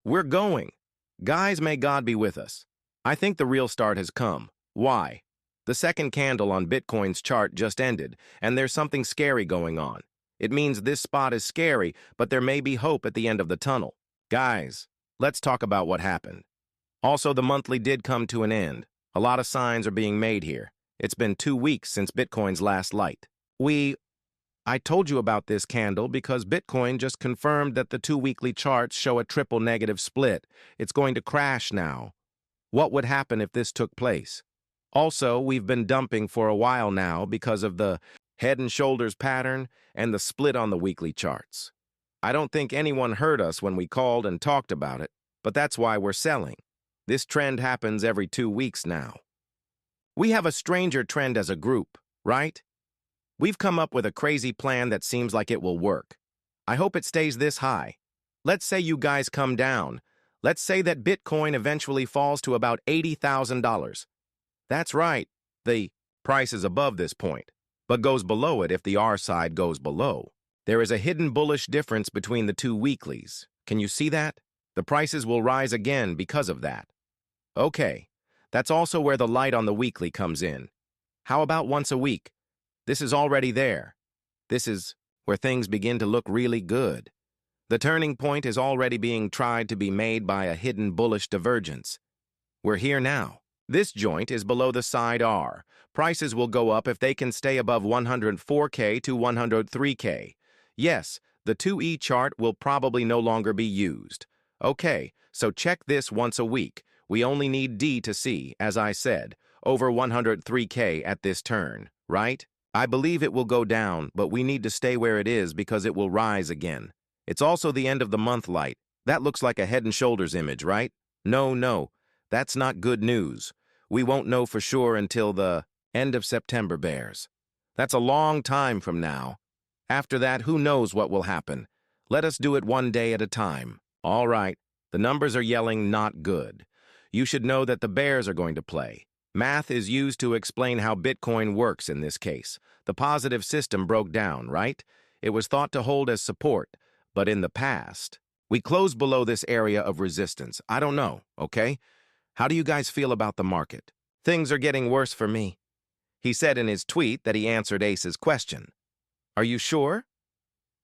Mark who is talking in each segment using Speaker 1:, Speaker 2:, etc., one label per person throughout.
Speaker 1: We're going. Guys, may God be with us. I think the real start has come. Why? The second candle on Bitcoin's chart just ended, and there's something scary going on. It means this spot is scary, but there may be hope at the end of the tunnel. Guys, let's talk about what happened. Also, the monthly did come to an end. A lot of signs are being made here. It's been 2 weeks since Bitcoin's last light. I told you about this candle because Bitcoin just confirmed that the 2 weekly charts show a triple negative split. It's going to crash now. What would happen if this took place? Also, we've been dumping for a while now because of the head and shoulders pattern and the split on the weekly charts. I don't think anyone heard us when we called and talked about it, but that's why we're selling. This trend happens every 2 weeks now. We have a stranger trend as a group, right? We've come up with a crazy plan that seems like it will work. I hope it stays this high. Let's say you guys come down. Let's say that Bitcoin eventually falls to about $80,000. That's right, the price is above this point, but goes below it if the R side goes below. There is a hidden bullish difference between the 2 weeklies. Can you see that? The prices will rise again because of that. Okay, that's also where the light on the weekly comes in. How about once a week? This is already there. This is where things begin to look really good. The turning point is already being tried to be made by a hidden bullish divergence. We're here now. This joint is below the side R. Prices will go up if they can stay above 104K to 103K. Yes, the 2E chart will probably no longer be used. Okay, so check this once a week. We only need D to C, as I said, over 103K at this turn, right? I believe it will go down, but we need to stay where it is because it will rise again. It's also the end of the month light. That looks like a head and shoulders image, right? No, that's not good news. We won't know for sure until the end of September bears. That's a long time from now. After that, who knows what will happen? Let us do it one day at a time. All right, the numbers are yelling not good. You should know that the bears are going to play. Math is used to explain how Bitcoin works in this case. The positive system broke down, right? It was thought to hold as support, but in the past, we closed below this area of resistance. I don't know, okay? How do you guys feel about the market? Things are getting worse for me. He said in his tweet that he answered Ace's question. Are you sure?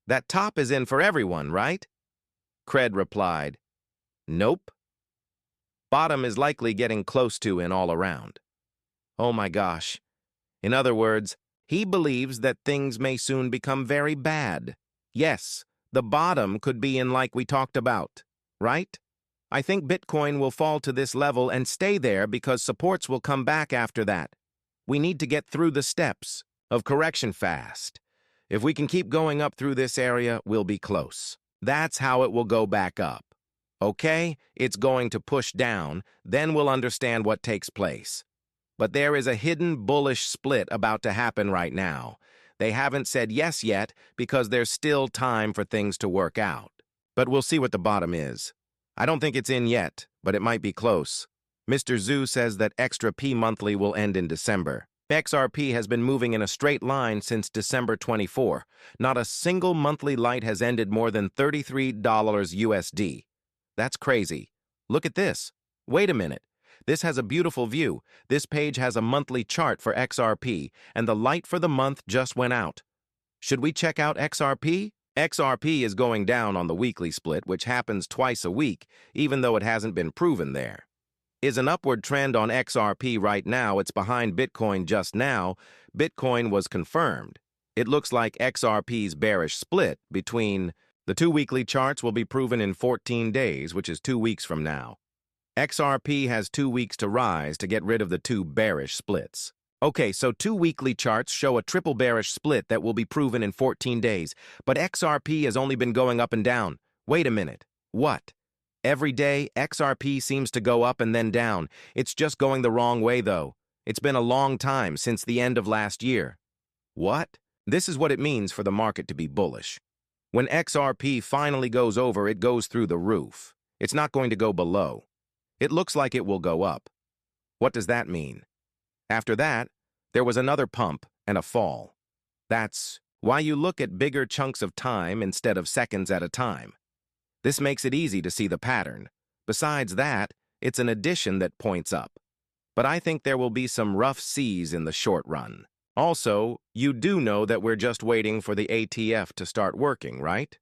Speaker 1: That top is in for everyone, right? Cred replied, nope. Bottom is likely getting close to in all around. Oh my gosh. In other words, he believes that things may soon become very bad. Yes, the bottom could be in like we talked about, right? I think Bitcoin will fall to this level and stay there because supports will come back after that. We need to get through the steps of correction fast. If we can keep going up through this area, we'll be close. That's how it will go back up. Okay, it's going to push down, then we'll understand what takes place. But there is a hidden bullish split about to happen right now. They haven't said yes yet because there's still time for things to work out. But we'll see what the bottom is. I don't think it's in yet, but it might be close. Mr. Zhu says that XRP monthly will end in December. XRP has been moving in a straight line since December 24. Not a single monthly light has ended more than $33 USD. That's crazy. Look at this. Wait a minute. This has a beautiful view. This page has a monthly chart for XRP, and the light for the month just went out. Should we check out XRP? XRP is going down on the weekly split, which happens twice a week, even though it hasn't been proven there. Is an upward trend on XRP right now. It's behind Bitcoin just now. Bitcoin was confirmed. It looks like XRP's bearish split between the 2 weekly charts will be proven in 14 days, which is 2 weeks from now. XRP has 2 weeks to rise to get rid of the 2 bearish splits. Okay, so 2 weekly charts show a triple bearish split that will be proven in 14 days, but XRP has only been going up and down. Wait a minute. What? Every day, XRP seems to go up and then down. It's just going the wrong way, though. It's been a long time since the end of last year. What? This is what it means for the market to be bullish. When XRP finally goes over, it goes through the roof. It's not going to go below. It looks like it will go up. What does that mean? After that, there was another pump and a fall. That's why you look at bigger chunks of time instead of seconds at a time. This makes it easy to see the pattern. Besides that, it's an addition that points up. But I think there will be some rough seas in the short run. Also, you do know that we're just waiting for the ATF to start working, right?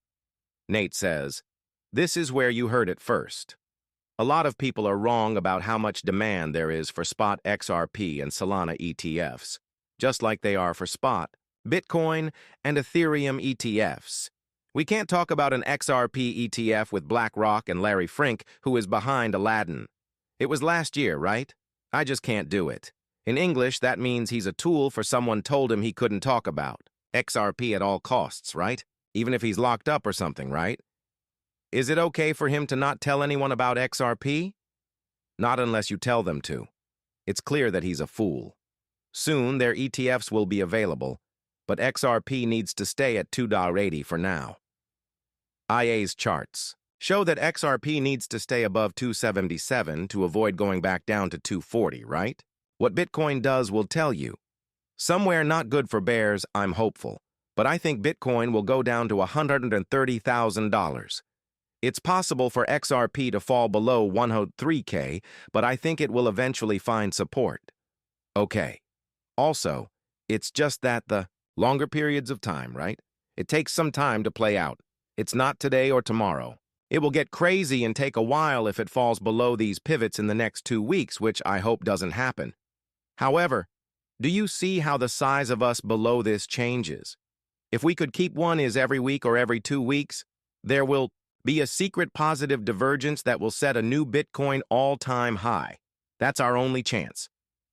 Speaker 1: Nate says, this is where you heard it first. A lot of people are wrong about how much demand there is for spot XRP and Solana ETFs, just like they are for spot, Bitcoin, and Ethereum ETFs. We can't talk about an XRP ETF with BlackRock and Larry Fink, who is behind Aladdin. It was last year, right? I just can't do it. In English, that means he's a tool for someone told him he couldn't talk about. XRP at all costs, right? Even if he's locked up or something, right? Is it okay for him to not tell anyone about XRP? Not unless you tell them to. It's clear that he's a fool. Soon, their ETFs will be available, but XRP needs to stay at $2.80 for now. IA's charts show that XRP needs to stay above 277 to avoid going back down to 240, right? What Bitcoin does will tell you. Somewhere not good for bears, I'm hopeful, but I think Bitcoin will go down to $130,000. It's possible for XRP to fall below 103K, but I think it will eventually find support. Okay. Also, it's just that the longer periods of time, right? It takes some time to play out. It's not today or tomorrow. It will get crazy and take a while if it falls below these pivots in the next 2 weeks, which I hope doesn't happen. However, do you see how the size of us below this changes? If we could keep one is every week or every 2 weeks, there will be a secret positive divergence that will set a new Bitcoin all-time high. That's our only chance.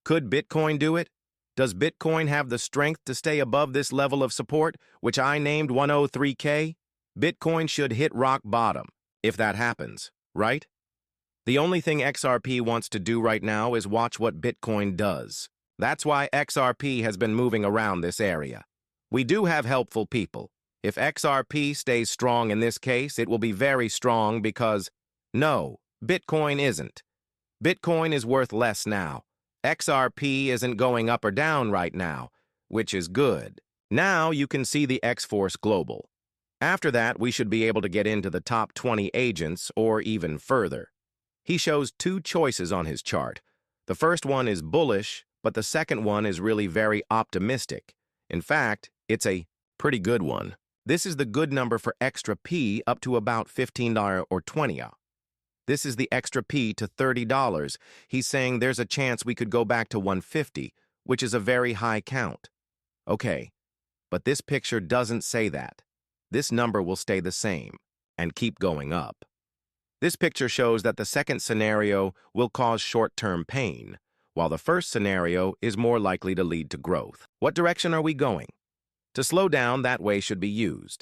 Speaker 1: Could Bitcoin do it? Does Bitcoin have the strength to stay above this level of support, which I named 103K? Bitcoin should hit rock bottom, if that happens, right? The only thing XRP wants to do right now is watch what Bitcoin does. That's why XRP has been moving around this area. We do have helpful people. If XRP stays strong in this case, it will be very strong because, no, Bitcoin isn't. Bitcoin is worth less now. XRP isn't going up or down right now, which is good. Now you can see the X-Force Global. After that, we should be able to get into the top 20 agents or even further. He shows 2 choices on his chart. The first one is bullish, but the second one is really very optimistic. In fact, it's a pretty good one. This is the good number for extra P up to about $15 or $20. This is the extra P to $30. He's saying there's a chance we could go back to 150, which is a very high count. Okay, but this picture doesn't say that. This number will stay the same and keep going up. This picture shows that the second scenario will cause short-term pain, while the first scenario is more likely to lead to growth. What direction are we going? To slow down, that way should be used.